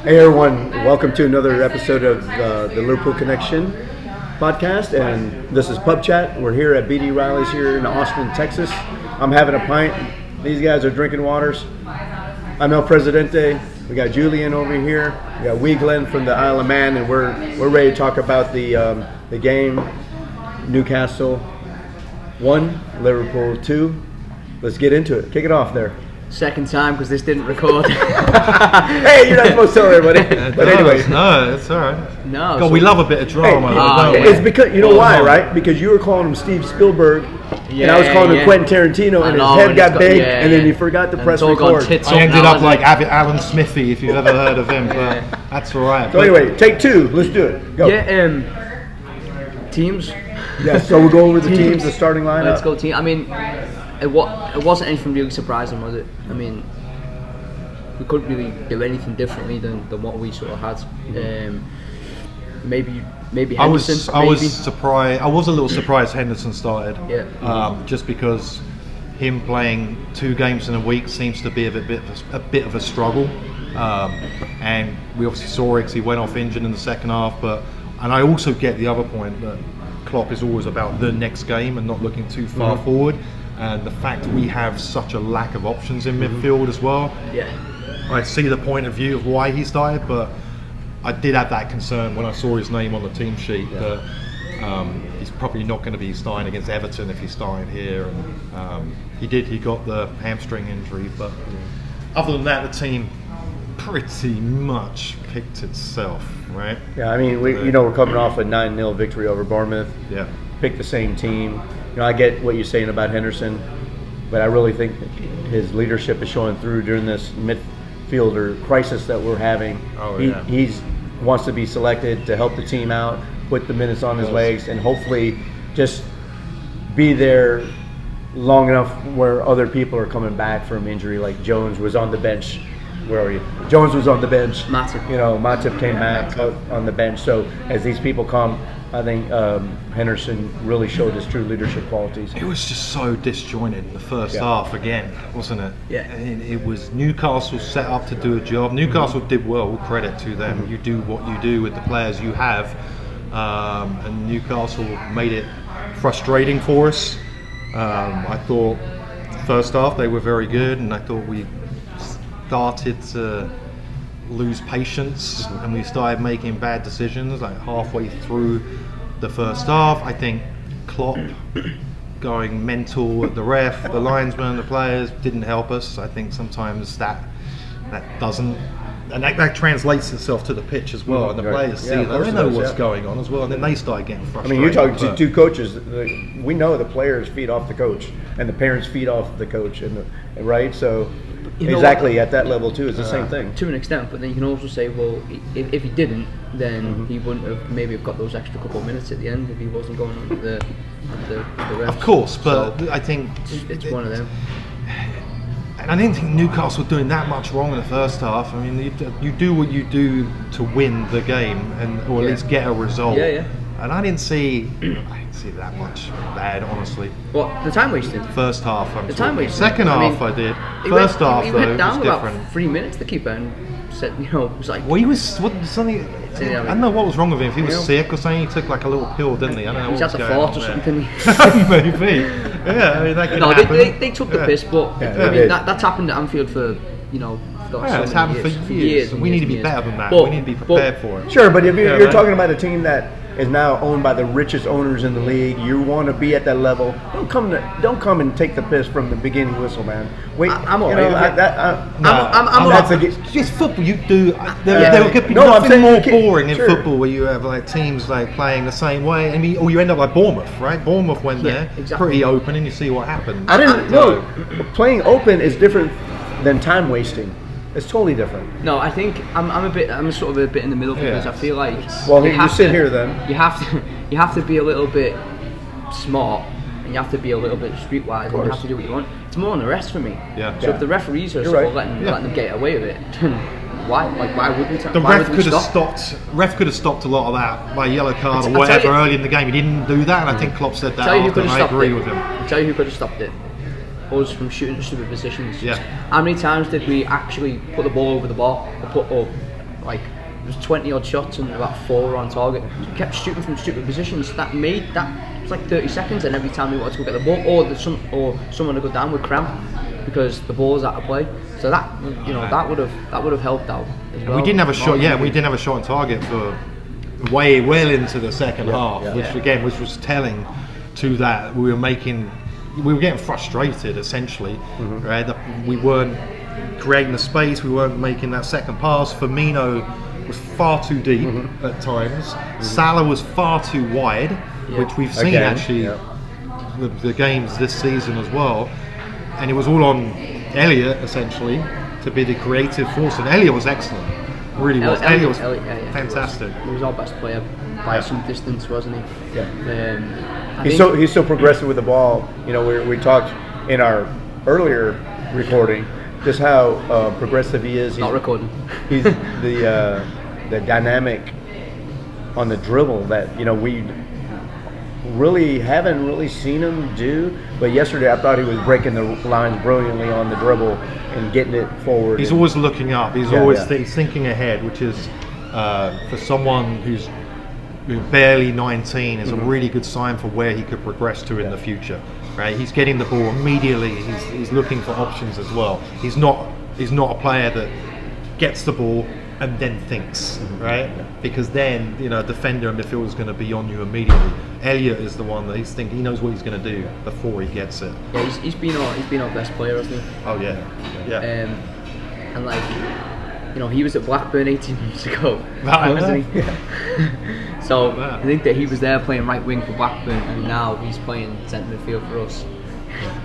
Hey everyone, welcome to another episode of the Liverpool Connection podcast, and this is PubChat. We're here at BD Riley's here in Austin, Texas. I'm having a pint. These guys are drinking waters. I'm El Presidente. We got Julian over here. We got Glenn from the Isle of Man, and we're ready to talk about the game. Newcastle 1, Liverpool 2. Let's get into it. Kick it off there. Second time because this didn't record. Hey, you're not supposed to tell everybody. But anyway. No, it's all right. No. God, we love a bit of drama. It's because, you know why, right? Because you were calling him Steve Spielberg, and I was calling him Quentin Tarantino, and his head got big, and then you forgot to press record. I ended up like Alan Smithy, if you've ever heard of him, but that's all right. So anyway, take two. Let's do it. Go. Yeah, teams. Yeah, so we'll go over the teams, the starting lineup. Let's go team. I mean, it wasn't anything really surprising, was it? I mean, we couldn't really do anything differently than what we sort of had. Maybe Henderson. I was surprised. I was a little surprised Henderson started. Yeah. Just because him playing 2 games in a week seems to be a bit of a struggle. And we obviously saw it 'cause he went off injured in the second half. And I also get the other point that Klopp is always about the next game and not looking too far forward. And the fact we have such a lack of options in midfield as well. Yeah. I see the point of view of why he started, but I did have that concern when I saw his name on the team sheet that he's probably not going to be starting against Everton if he's starting here. And he got the hamstring injury, but other than that, the team pretty much picked itself, right? Yeah, I mean, we're coming off a 9-0 victory over Bournemouth. Yeah. Picked the same team. I get what you're saying about Henderson, but I really think his leadership is showing through during this midfielder crisis that we're having. He wants to be selected to help the team out, put the minutes on his legs, and hopefully just be there long enough where other people are coming back from injury. Like Jones was on the bench. Where are you? Jones was on the bench. Matip. Matip came back on the bench. So as these people come, I think Henderson really showed his true leadership qualities. It was just so disjointed in the first half again, wasn't it? Yeah. It was Newcastle set up to do a job. Newcastle did well, all credit to them. You do what you do with the players you have. And Newcastle made it frustrating for us. I thought first half they were very good, and I thought we started to lose patience and we started making bad decisions like halfway through the first half. I think Klopp going mental at the ref, the linesman, the players didn't help us. I think sometimes that doesn't, and that translates itself to the pitch as well, and the players see that they know what's going on as well, and then they start getting frustrated. I mean, you're talking to 2 coaches. We know the players feed off the coach and the parents feed off the coach, right? So exactly at that level too, it's the same thing to an extent. But then you can also say, well, if he didn't, then he wouldn't have maybe got those extra couple of minutes at the end if he wasn't going on the refs. Of course, but so I think it's one of them. And I didn't think Newcastle were doing that much wrong in the first half. I mean, you do what you do to win the game, or at least get a result. Yeah. And I didn't see that much bad, honestly. What, the time wasted? First half, the time wasted. Second half, I did. First half, he though, went down was different. About 3 minutes. The keeper and said, it was like. Well, he was something. I don't know what was wrong with him. If he was sick or something, he took like a little pill, didn't he? I don't know. He had a fart or something. Maybe. Yeah, I mean that could happen. They took the piss, but I mean that's happened at Anfield for it's happened for years. We need to be better than that. We need to be prepared for it. Sure, but if you're talking about a team that is now owned by the richest owners in the league, you want to be at that level. Don't come and take the piss from the beginning whistle, man. Wait, I'm alright. It's just football. You do. There could be nothing more boring in football where you have like teams like playing the same way. I mean, or you end up like Bournemouth, right? Bournemouth went there, pretty open, and you see what happens. I didn't know. Playing open is different than time wasting. It's totally different. No, I think I'm sort of a bit in the middle because I feel like you sit here then. You have to be a little bit smart and you have to be a little bit streetwise and you have to do what you want. It's more on the rest for me. Yeah. So if the referees are sort of letting them get away with it, why would we? The ref could have stopped a lot of that by yellow card or whatever early in the game. He didn't do that, and I think Klopp said that after, and I agree with him. I'll tell you who could have stopped it. Us from shooting to stupid positions. Yeah. How many times did we actually put the ball over the bar or like there was 20 odd shots and about 4 were on target. So we kept shooting from stupid positions. That it was like 30 seconds, and every time we wanted to go get the ball, or someone to go down with cramp because the ball was out of play. So that that would have helped out as well. We didn't have a shot. Yeah, we didn't have a shot on target for way well into the second half, which was telling to that we were getting frustrated essentially, right? That we weren't creating the space, we weren't making that second pass. Firmino was far too deep at times. Salah was far too wide, which we've seen actually the games this season as well. And it was all on Elliot essentially to be the creative force, and Elliot was excellent. Really was. Elliot was fantastic. He was our best player by some distance, wasn't he? Yeah. He's so progressive with the ball. You know, we talked in our earlier recording just how progressive he is. Not recording. He's the dynamic on the dribble that we really haven't really seen him do. But yesterday I thought he was breaking the lines brilliantly on the dribble and getting it forward. He's always looking up. He's always thinking ahead, which is for someone who's barely 19 is a really good sign for where he could progress to in the future. Right? He's getting the ball immediately. He's looking for options as well. He's not a player that gets the ball and then thinks, right? Because then defender and midfielder is going to be on you immediately. Elliot is the one that he knows what he's going to do before he gets it. Yeah, he's been our best player, hasn't he? Oh yeah. And like he was at Blackburn 18 months ago, wasn't he? Yeah. So I think that he was there playing right wing for Blackburn, and now he's playing centre midfield for us.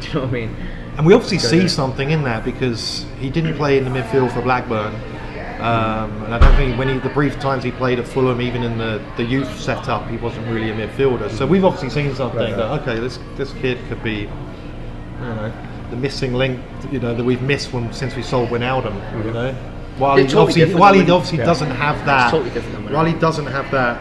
Do you know what I mean? And we obviously see something in that because he didn't play in the midfield for Blackburn. And I don't think the brief times he played at Fulham, even in the youth setup, he wasn't really a midfielder. So we've obviously seen something that this kid could be, the missing link, that we've missed since we sold Wijnaldum. While he obviously doesn't have that, while he doesn't have that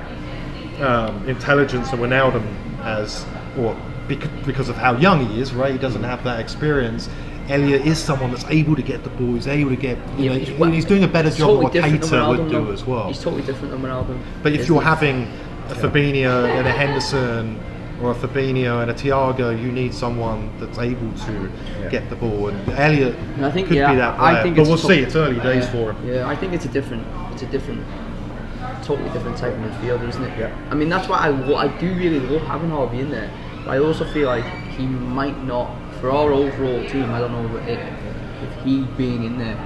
intelligence that Wijnaldum has, or because of how young he is, right? He doesn't have that experience. Elliot is someone that's able to get the ball. He's able to get. He's doing a better job of what Keita would do as well. He's totally different than Wijnaldum. But if you're having a Fabinho and a Henderson, or a Fabinho and a Thiago, you need someone that's able to get the ball. And Elliot could be that player. But we'll see. It's early days for him. Yeah, I think it's a totally different type of midfielder, isn't it? Yeah. I mean, that's why I do really love having Harvey in there. But I also feel like he might not, for our overall team, I don't know if he being in there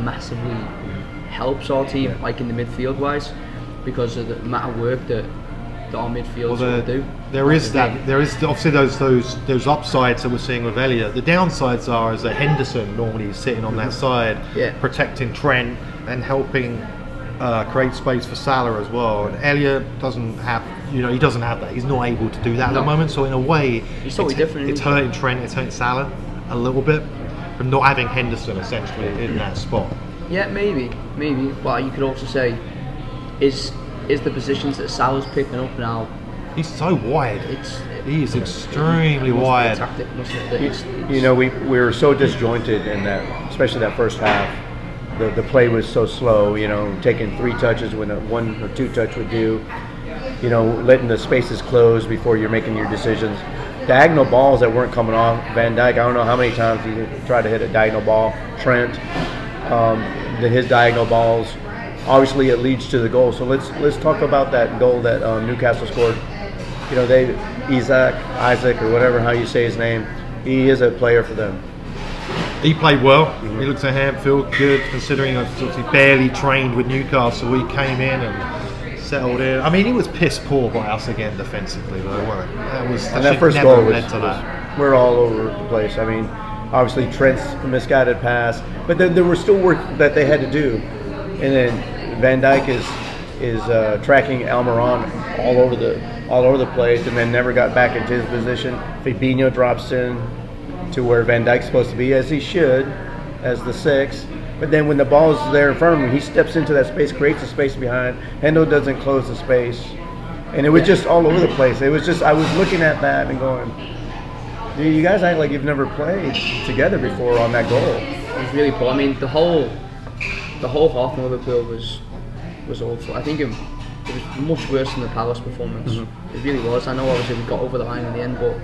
massively helps our team, like in the midfield wise, because of the amount of work that our midfielders will do. There is obviously those upsides that we're seeing with Elliot. The downsides are is that Henderson normally is sitting on that side, protecting Trent and helping create space for Salah as well. And Elliot doesn't have, he doesn't have that. He's not able to do that at the moment. So in a way, he's totally different. It's hurting Trent, it's hurting Salah a little bit from not having Henderson essentially in that spot. Yeah, maybe. But you could also say, is the positions that Salah's picking up now? He's so wide. He is extremely wide. Tactic, mustn't we were so disjointed in that, especially that first half. The play was so slow. Taking 3 touches when a 1 or 2 touch would do. Letting the spaces close before you're making your decisions. Diagonal balls that weren't coming off. Van Dijk, I don't know how many times he tried to hit a diagonal ball. Trent, his diagonal balls. Obviously, it leads to the goal. So let's talk about that goal that Newcastle scored. Isaac, or whatever how you say his name. He is a player for them. He played well. He looked at Anfield good, considering he barely trained with Newcastle. He came in and settled in. I mean, he was piss poor by us again defensively, though, weren't it? That first goal was we're all over the place. I mean, obviously Trent's misguided pass, but then there was still work that they had to do. And then Van Dijk is tracking Almiron all over the place, and then never got back into his position. Fabinho drops in to where Van Dijk's supposed to be, as he should, as the 6. But then when the ball's there in front of him, he steps into that space, creates a space behind. Hendo doesn't close the space. And it was just all over the place. It was just, I was looking at that and going, dude, you guys act like you've never played together before on that goal. It was really poor. I mean, the whole the whole half from Liverpool was awful. I think it was much worse than the Palace performance. It really was. I know obviously we got over the line in the end, but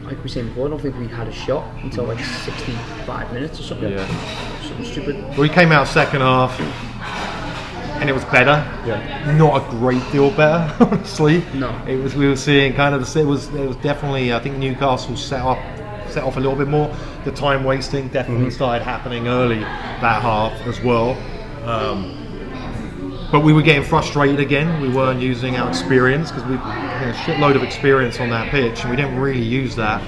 like we were saying before, I don't think we had a shot until like 65 minutes or something. Yeah. Something stupid. We came out second half, and it was better. Yeah. Not a great deal better, honestly. No. It was. We were seeing kind of it was definitely. I think Newcastle set off a little bit more. The time wasting definitely started happening early that half as well. But we were getting frustrated again. We weren't using our experience because we had a shitload of experience on that pitch, and we didn't really use that.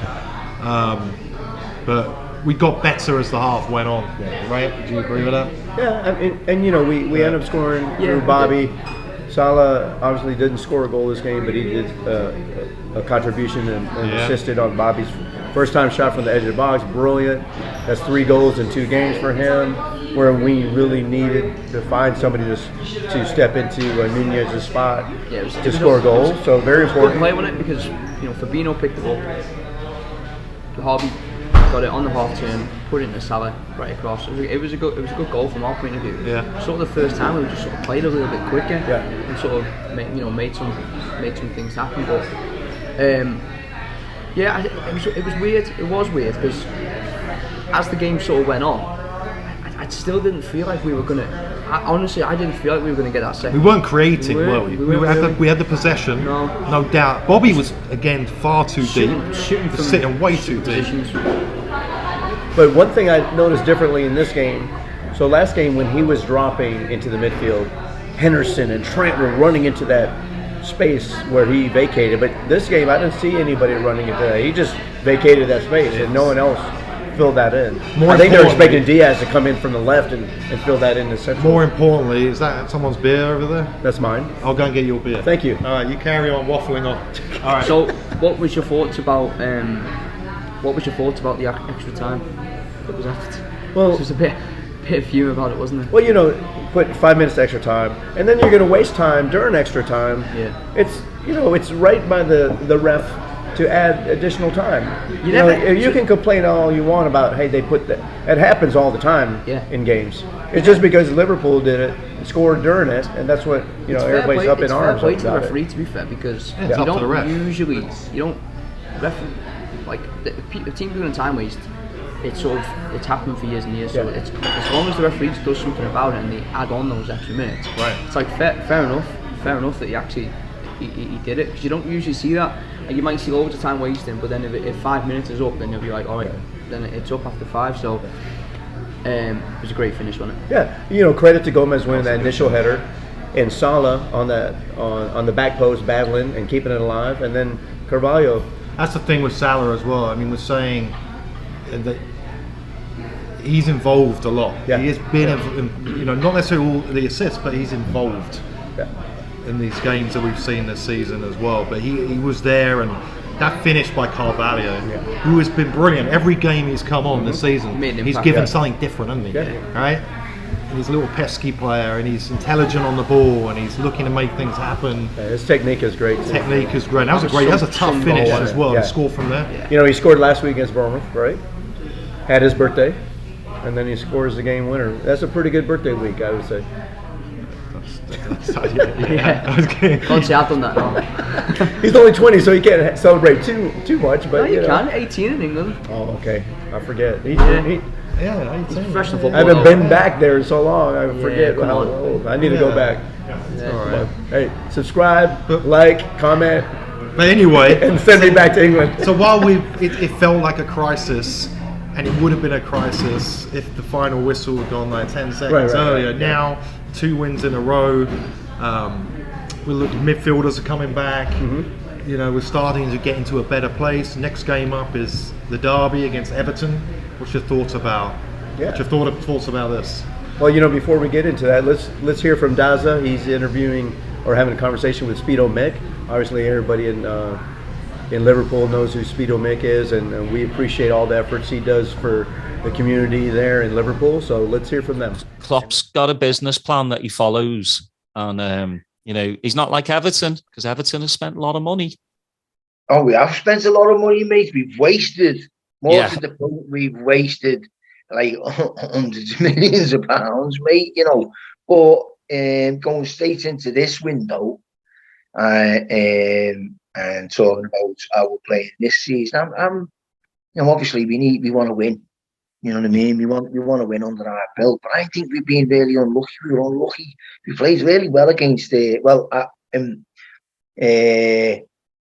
But we got better as the half went on. Right? Do you agree with that? Yeah, and you know, we ended up scoring through Bobby. Salah obviously didn't score a goal this game, but he did a contribution and assisted on Bobby's first time shot from the edge of the box. Brilliant. That's 3 goals in 2 games for him, where we really needed to find somebody to step into Nunez's spot to score a goal. So very important. Good play on it because Fabinho picked it up. Harvey got it on the half turn, put it into Salah right across. It was a good goal from our point of view. Yeah. Sort of the first time we just sort of played a little bit quicker and sort of made some things happen. But it was weird. It was weird because as the game sort of went on, I still didn't feel like we were gonna. Honestly, I didn't feel like we were gonna get that second. We weren't creating, were we? We had the possession, no doubt. Bobby was again far too deep, shooting from sitting way too deep. But one thing I noticed differently in this game, so last game when he was dropping into the midfield, Henderson and Trent were running into that space where he vacated. But this game, I didn't see anybody running into that. He just vacated that space, and no one else filled that in. I think they're expecting Diaz to come in from the left and fill that in the central. More importantly, is that someone's beer over there? That's mine. I'll go and get your beer. Thank you. All right, you carry on waffling on. All right. So, what was your thoughts about the extra time that was after? Well, there was a bit of fume about it, wasn't there? Well, put 5 minutes extra time, and then you're going to waste time during extra time. Yeah. It's right by the ref to add additional time. You can complain all you want about, hey, they put that. It happens all the time in games. It's just because Liverpool did it, scored during it, and that's what everybody's up in arms about. It's fair play to the referee, to be fair, because you don't like the team doing a time waste. It's happened for years and years. So it's as long as the referee does something about it and they add on those extra minutes. Right. It's like fair enough that he actually he did it, because you don't usually see that. Like, you might see loads of time wasting, but then if 5 minutes is up, then you'll be like, all right, then it's up after 5. So it was a great finish, wasn't it? Yeah, credit to Gomez winning that initial header, and Salah on the back post battling and keeping it alive, and then Carvalho. That's the thing with Salah as well. I mean, we're saying that he's involved a lot. Yeah. He has been, not necessarily all the assists, but he's involved. Yeah. In these games that we've seen this season as well, but he was there, and that finish by Carvalho, who has been brilliant every game he's come on this season. He's given something different, hasn't he? Yeah. Right? And he's a little pesky player, and he's intelligent on the ball, and he's looking to make things happen. Yeah, his technique is great. Technique is great. That was a tough finish as well. Yeah. To score from there. He scored last week against Bournemouth, right? Had his birthday, and then he scores the game winner. That's a pretty good birthday week, I would say. Can't say I've done that now. He's only 20, so he can't celebrate too much. But no, you can. 18 in England. Oh, okay. I forget. He's professional football. I haven't been back there in so long. I forget how old. I need to go back. All right. Hey, subscribe, like, comment. But anyway, and send me back to England. So while it felt like a crisis, and it would have been a crisis if the final whistle had gone like 10 seconds earlier. Right. Now, 2 wins in a row. Midfielders are coming back. We're starting to get into a better place. Next game up is the derby against Everton. What's your thoughts about? What's your thoughts about this? Well, before we get into that, let's hear from Daza. He's interviewing or having a conversation with Speedo Mick. Obviously, everybody in Liverpool knows who Speedo Mick is, and we appreciate all the efforts he does for the community there in Liverpool. So let's hear from them. Klopp's got a business plan that he follows, and he's not like Everton, because Everton has spent a lot of money. Oh, we have spent a lot of money, mate. We've wasted more to the point. We've wasted like hundreds of millions of pounds, mate. You know, but going straight into this window, and talking about how we're playing this season, I'm you know, obviously we want to win. You know what I mean? We want to win under our belt, but I think we've been really unlucky. We were unlucky. We played really well against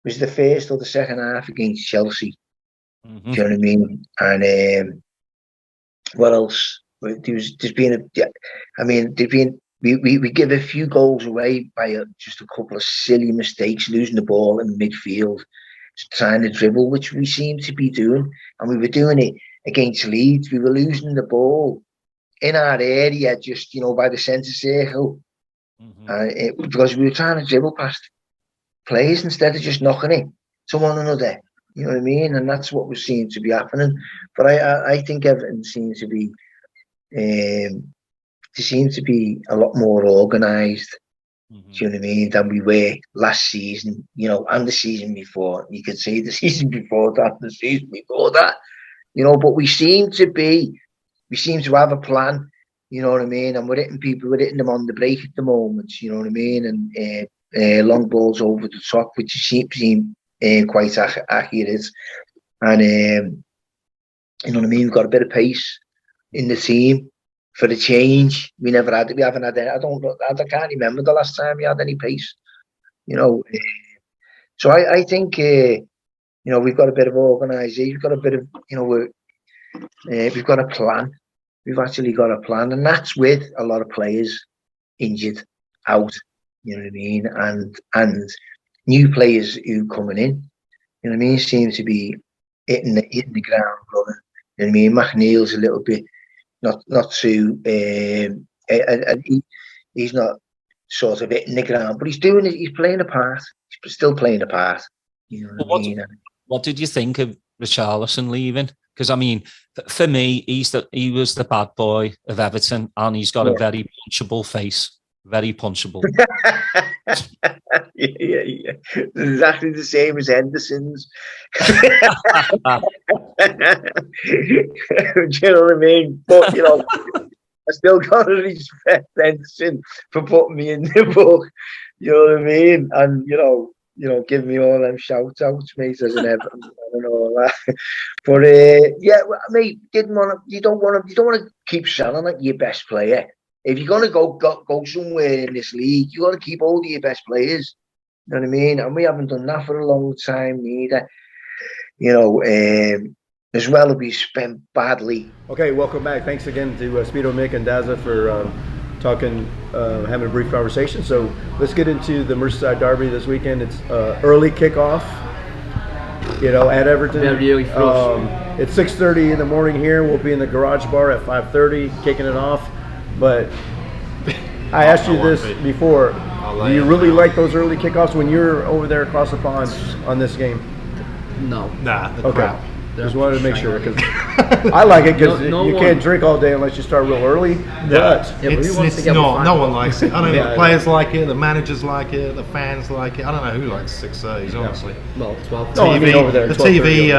was the first or the second half against Chelsea. Mm-hmm. Do you know what I mean? And what else? We give a few goals away by just a couple of silly mistakes, losing the ball in midfield, trying to dribble, which we seem to be doing, and we were doing it against Leeds. We were losing the ball in our area, just by the centre circle, because we were trying to dribble past players instead of just knocking it to one another. You know what I mean? And that's what was seen to be happening. But I think Everton seems to be they seem to be a lot more organised. Do you know what I mean? Than we were last season, and the season before. You could say the season before that, the season before that. But we seem to have a plan. You know what I mean? And we're hitting them on the break at the moment. You know what I mean? And long balls over the top, which seem quite accurate. And you know what I mean? We've got a bit of pace in the team for the change. We never had it. We haven't had it. I can't remember the last time we had any pace. So I think we've got a bit of organisation. We've got a bit of we've got a plan. We've actually got a plan, and that's with a lot of players injured, out. You know what I mean? And new players who coming in. You know what I mean? Seem to be hitting the ground running. You know what I mean? McNeil's a little bit not too. He's not sort of hitting the ground, but he's doing it. He's playing a part. He's still playing a part. You know what I mean? What did you think of Richarlison leaving? Because I mean, for me, he was the bad boy of Everton, and he's got a very punchable face. Very punchable. yeah. Exactly the same as Henderson's. Do you know what I mean? But I still got to respect Henderson for putting me in the book. You know what I mean? And give me all them shout outs, mate, as an Everton and all that. But mate, you don't want to keep selling like your best player. If you're gonna go somewhere in this league, you got to keep all of your best players. You know what I mean? And we haven't done that for a long time either. As well as we spent badly. Okay, welcome back. Thanks again to Speedo, Mick, and Daza for talking, having a brief conversation. So let's get into the Merseyside Derby this weekend. It's early kickoff. At Everton. Really it's 6:30 in the morning here. We'll be in the garage bar at 5:30, kicking it off. But I asked you this before. Do you really like those early kickoffs when you're over there across the pond on this game? No. Nah. Okay. Just wanted to make sure, because I like it, because you can't drink all day unless you start real early. But it's not. No one likes it. I don't know. The players like it. The managers like it. The fans like it. I don't know who likes 6:30s, honestly. Well, 12. No, I mean over there. The TV,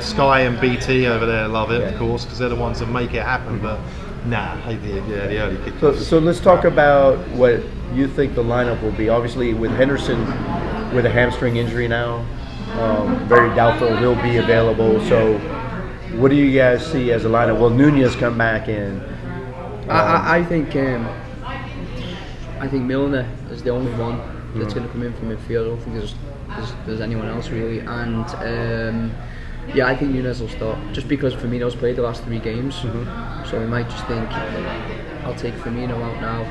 Sky and BT over there love it, of course, because they're the ones that make it happen. But nah, the early kickoffs. So let's talk about what you think the lineup will be. Obviously, with Henderson with a hamstring injury now. Very doubtful he'll be available. So, what do you guys see as a lineup? Will Nunez come back in? I think Milner is the only one that's going to come in from midfield. I don't think there's anyone else really. And I think Nunez will start, just because Firmino's played the last 3 games. So we might just think, I'll take Firmino out now.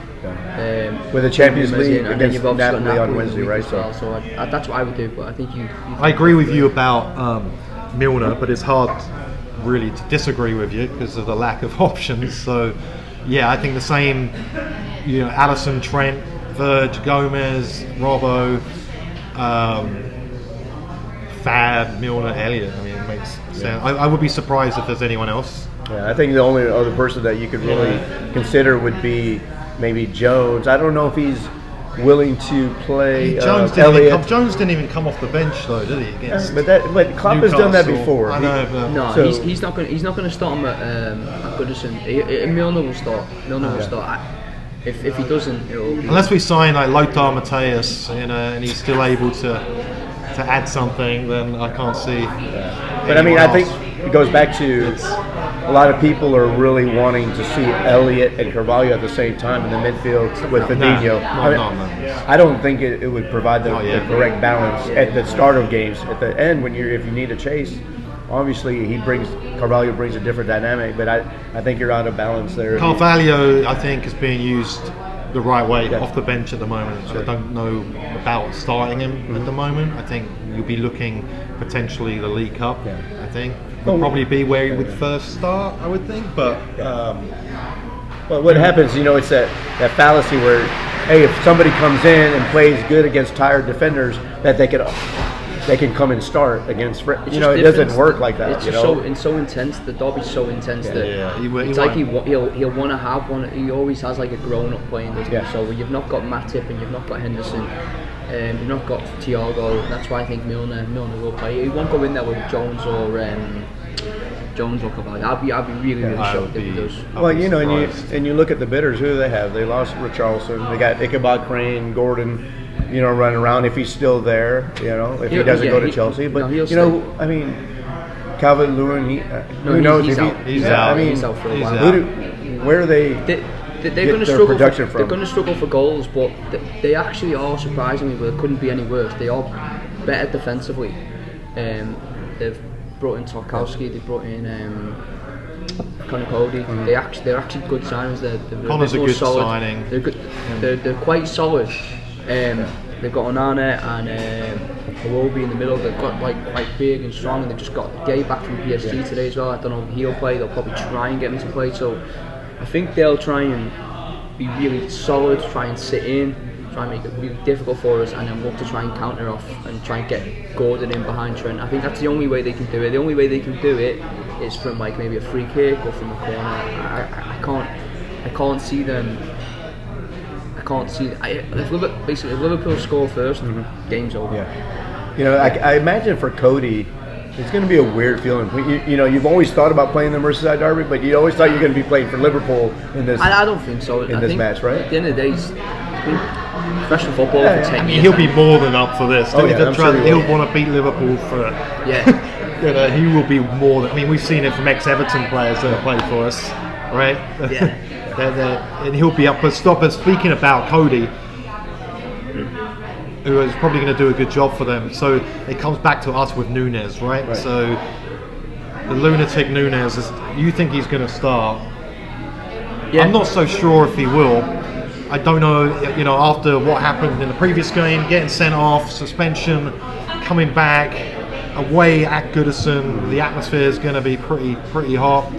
With the Champions League against Napoli on Wednesday, right? Well. So that's what I would do. But I think I agree with you about Milner, but it's hard really to disagree with you because of the lack of options. So I think the same. Alisson, Trent, Verge, Gomez, Robbo, Fab, Milner, Elliott. I mean, it makes sense. I would be surprised if there's anyone else. Yeah, I think the only other person that you could really consider would be maybe Jones. I don't know if he's willing to play Jones Elliott. didn't even come off the bench though, did he? Against But Klopp has done that Newcastle. before. I know, but No, So- he's not going to start him at Goodison. Milner will start. Will start. If he doesn't, it'll be... unless we sign like Lothar Matthäus, and he's still able to add something, then I can't see. But I mean, anyone I think else. it goes back to a lot of people are really wanting to see Elliott and Carvalho at the same time in the midfield with Fabinho. No. I don't think it would provide the correct balance at the start of games. At the end, if you need a chase, obviously Carvalho brings a different dynamic. But I think you're out of balance there. Carvalho, I think, is being used the right way off the bench at the moment. So I don't know about starting him at the moment. I think you'll be looking potentially the League Cup. I think would probably be where he would first start. I would think, but. Well, what happens, it's that fallacy where, hey, if somebody comes in and plays good against tired defenders, that they can come and start against. It doesn't work like that. It's so intense. The derby's so intense that it's like he'll want to have one. He always has like a grown-up playing, doesn't he? So you've not got Matip and you've not got Henderson. You've not got Thiago. That's why I think Milner will play. He won't go in there with Jones or Carvalho. I'll be really shocked if he does. Well, and you look at the bidders. Who do they have? They lost Richarlison. They got Ichabod Crane, Gordon. Running around if he's still there. If he doesn't go to Chelsea, but I mean, Calvert-Lewin. Who knows he's if out. He's out. He's out for a while. Where are they? They're going to struggle. Production They're going to struggle for goals, but they actually are surprisingly. But it couldn't be any worse. They are better defensively. They've brought in Tarkowski. They brought in Connor Cody. They're actually good signings. They're Connor's a good solid. signing. They're good. They're quite solid. They've got Onana and Iwobi in the middle. They've got quite big and strong, and they've just got Gay back from PSG today as well. I don't know if he'll play. They'll probably try and get him to play. So I think they'll try and be really solid, try and sit in, try and make it really difficult for us, and then look to try and counter off and try and get Gordon in behind Trent. I think that's the only way they can do it. The only way they can do it is from maybe a free kick or from the corner. I can't see them. If Liverpool score first, game's over. Yeah. I imagine for Cody, it's going to be a weird feeling. You've always thought about playing the Merseyside Derby, but you always thought you were going to be playing for Liverpool in this. I don't think so. In this match, right? At the end of the day, he's been professional football for 10 years. He'll be more than up for this. He'll want to beat Liverpool for. He will be more than. I mean, we've seen it from ex-Everton players that have played for us, right? Yeah. And he'll be up. But speaking about Cody, who is probably going to do a good job for them. So it comes back to us with Núñez, right? So the lunatic Núñez, you think he's going to start? Yeah. I'm not so sure if he will. I don't know. After what happened in the previous game, getting sent off, suspension, coming back away at Goodison, the atmosphere is going to be pretty hot.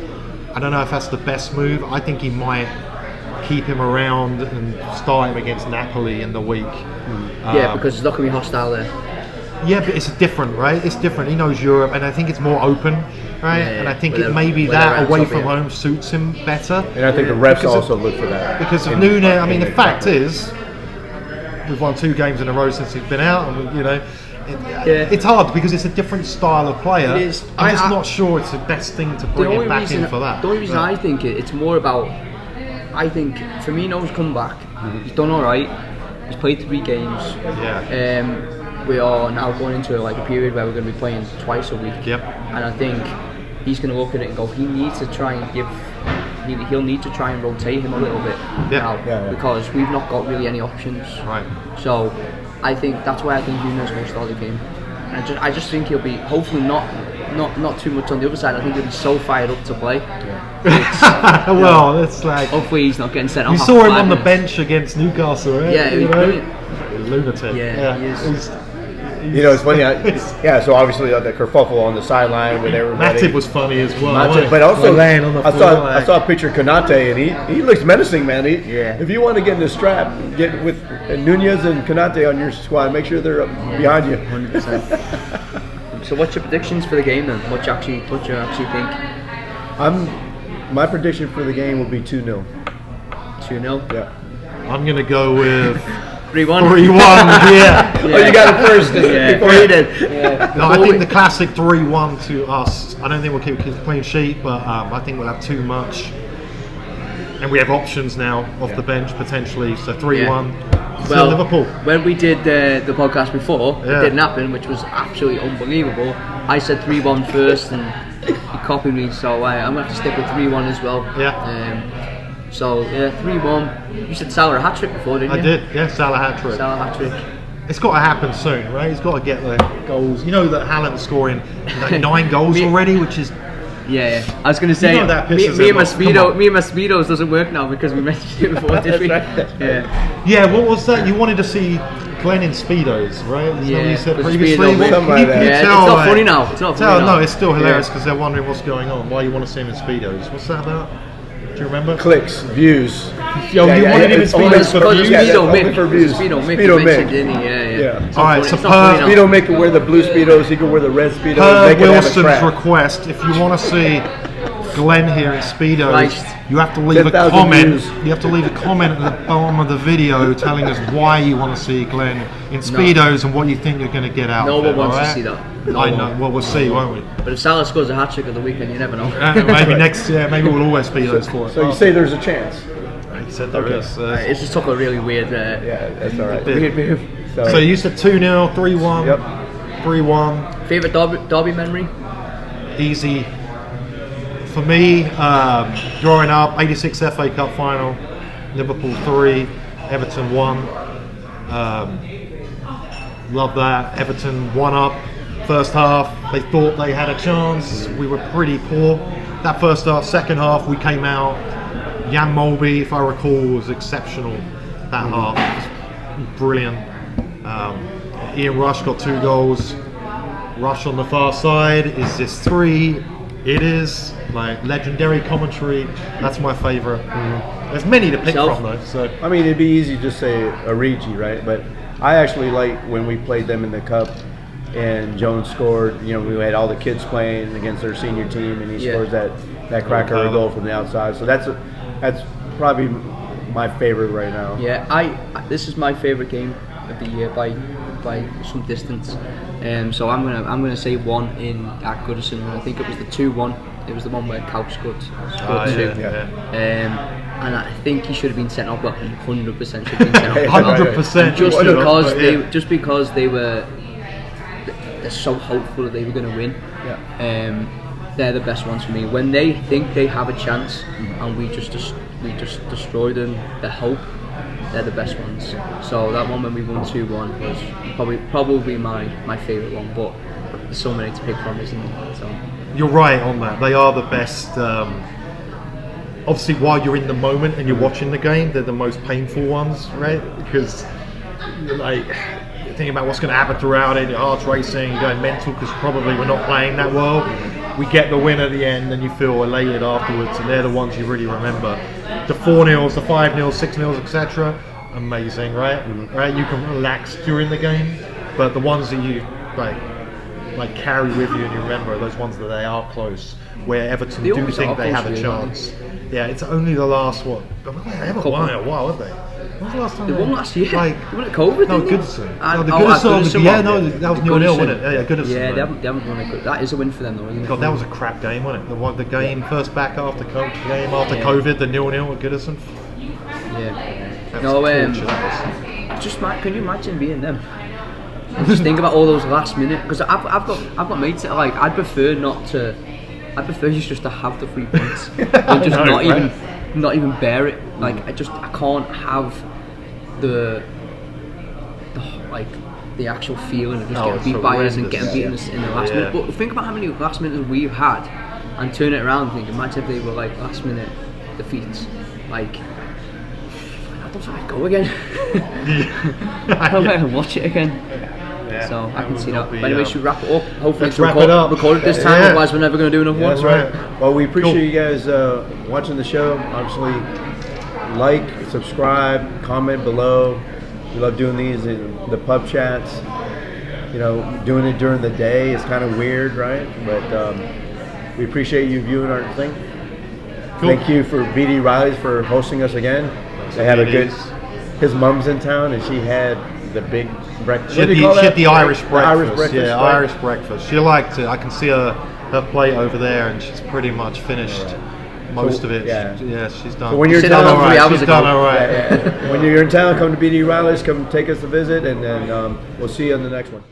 I don't know if that's the best move. I think he might keep him around and start him against Napoli in the week. Because it's not going to be hostile there. Yeah, but it's different, right? It's different. He knows Europe, and I think it's more open, right? And I think maybe that away from home suits him better. And I think the refs also look for that. Because of Núñez, I mean, the fact is, we've won 2 games in a row since he's been out, and it's hard because it's a different style of player. It is. I'm just not sure it's the best thing to bring him back in for that. The only reason I think it's more about, I think Firmino's come back. He's done all right. He's played 3 games. Yeah. We are now going into a period where we're going to be playing twice a week. Yep. And I think he's going to look at it and go, he'll need to try and rotate him a little bit now because we've not got really any options. Right. So I think that's why I think Núñez will start the game. And I just think he'll be hopefully not too much on the other side. I think he'll be so fired up to play. Well, it's like hopefully he's not getting sent off. You saw him on the bench against Newcastle, right? Yeah, he was brilliant. Lunatic. Yeah, he is. It's funny. So obviously the kerfuffle on the sideline with everybody. Matip was funny as well. But also, laying on the floor, I saw a picture of Konate, and he looks menacing, man. If you want to get in the strap, get with Núñez and Konate on your squad. Make sure they're behind you. 100%. So, what's your predictions for the game then? What you actually think? My prediction for the game will be 2-0. 2-0. Yeah. I'm going to go with 3-1. 3-1, yeah. Oh, you got it first before he did. Yeah. No, I think the classic 3-1 to us. I don't think we'll keep a clean sheet, but I think we'll have too much. And we have options now off the bench potentially. So 3-1 to Well, Liverpool. when we did the podcast before, Yeah. it didn't happen, which was absolutely unbelievable. I said 3-1 first, and he copied me, so I'm going to have to stick with 3-1 as well. Yeah. So, 3-1. You said Salah a hat-trick before, didn't you? I did, yeah, Salah hat-trick. Salah hat-trick. It's got to happen soon, right? He's got to get the goals. You know that Haaland's scoring like 9 goals already, which is... Yeah. I was going to say, You know that me pisses and my him off. Come on. Speedos doesn't work now because we mentioned it before, did we? Yeah. Yeah, what was that? You wanted to see Glenn in Speedos, right? Isn't that what you said the previously? Speedo bit. Something like that. Yeah, tell, it's not like- funny now. It's not funny now. No, it's still hilarious Yeah. because they're wondering what's going on. Why you want to see him in Speedos? What's that about? Do you remember? Clicks, views. Yo, you wanted him in it's only Speedos for for views? views. Speedo Only Mick. for views. Speedo Mick Speedo mentioned, Mick. didn't he? Yeah. It's not Alright, funny- so it's not funny now. Speedo Mick can wear the blue Speedos, he can wear the red Speedos. Per they can have a Wilson's track. request, if you want to see Glenn here in Speedos, Christ. you have to leave a 10,000 comment. views. You have to leave a comment at the bottom of the video telling us why you want to see Glenn in Speedos and what you think you're going to get out No of one it. wants to alright? see that. No I one. know. Well, we'll see, won't we? But if Salah scores a hat-trick at the weekend, you never know. Maybe next year. Maybe we'll always Speedos for it. So you say there's a chance? He said there Okay. is. It just took a really weird, Yeah, that's all right. weird move. So you said 2-0, 3-1, Yep. 3-1. Favourite derby memory? Easy for me. Growing up, 86 FA Cup final, Liverpool 3, Everton 1. Love that. Everton 1 up. First half, they thought they had a chance. We were pretty poor. That first half, second half, we came out. Jan Molby, if I recall, was exceptional that half. It was brilliant. Ian Rush got 2 goals. Rush on the far side. Is this 3? It is. Like legendary commentary. That's my favourite. There's many to pick from though. So I mean, it'd be easy to just say Origi, right? But I actually like when we played them in the cup and Jones scored. You know, we had all the kids playing against their senior team, and he scores that cracker of a goal from the outside. So that's probably my favorite right now. Yeah, this is my favourite game of the year by some distance. So I'm gonna say 1 at Goodison. I think it was the 2-1. It was the one where Couch scored 2. And I think he should have been sent off. Well, 100% should have been sent off. 100%. Just because they're so hopeful that they were going to win. They're the best ones for me. When they think they have a chance and we just destroy them, the hope, they're the best ones. So that one when we won 2-1 was probably my favourite one. But there's so many to pick from, isn't there? So. you're right on that. They are the best. Obviously, while you're in the moment and you're watching the game, they're the most painful ones, right? Because you're like thinking about what's going to happen throughout it. Your heart's racing, you're going mental because probably we're not playing that well. We get the win at the end, and you feel elated afterwards, and they're the ones you really remember. The 4-0s, the 5-0s, 6-0s, etc. Amazing, right? Right? You can relax during the game, but the ones that you like carry with you and you remember are those ones that they are close, where Everton They do always think are they close, have a really, chance. Yeah, it's only the last what? They haven't won in a while, have they? When was the last time They won last year. Like, They won at COVID. no, didn't Goodison. they? No, the Oh, Goodison. Yeah, one. no, that was 0-0, wasn't it? Yeah, Goodison. Yeah, mate. they haven't won a good. That is a win for them, though, isn't it? God, that was a crap game, wasn't it? The game first back after COVID, the 0-0 at Goodison. Yeah. That No, was torture, that was. just can you imagine being them? Just think about all those last minute, because I've got mates that are like, I'd prefer you just to have the 3 points and just not even bear it. Like I can't have the actual feeling of just getting beat by us and getting beaten in the last minute. But think about how many last minutes we've had and turn it around and think, imagine if they were like last minute defeats. Like, I don't think I'd go again. I don't think I'd watch it again. Yeah, So I can would see not that. be, But anyway, should we wrap it up? Hopefully let's it's wrap it up. recorded this time, Yeah. otherwise we're never going to do another one. That's right. Well, we appreciate you guys watching the show. Obviously, like, subscribe, comment below. We love doing these in the pub chats. You know, doing it during the day is kind of weird, right? But we appreciate you viewing our thing. Cool. Thank you for BD Riley's for hosting us again. They have a good his mom's in town, and she had the big breakfast. She What had do you call that? the Irish breakfast. Irish breakfast. Yeah, right? Irish breakfast. She liked it. I can see her plate over there, and she's pretty much finished most of it. Yeah. She's done. So when you're Sit done, down all 3 right. hours She's ago. done all right. When you're in town, come to BD Riley's. Come take us to visit, and then we'll see you on the next one.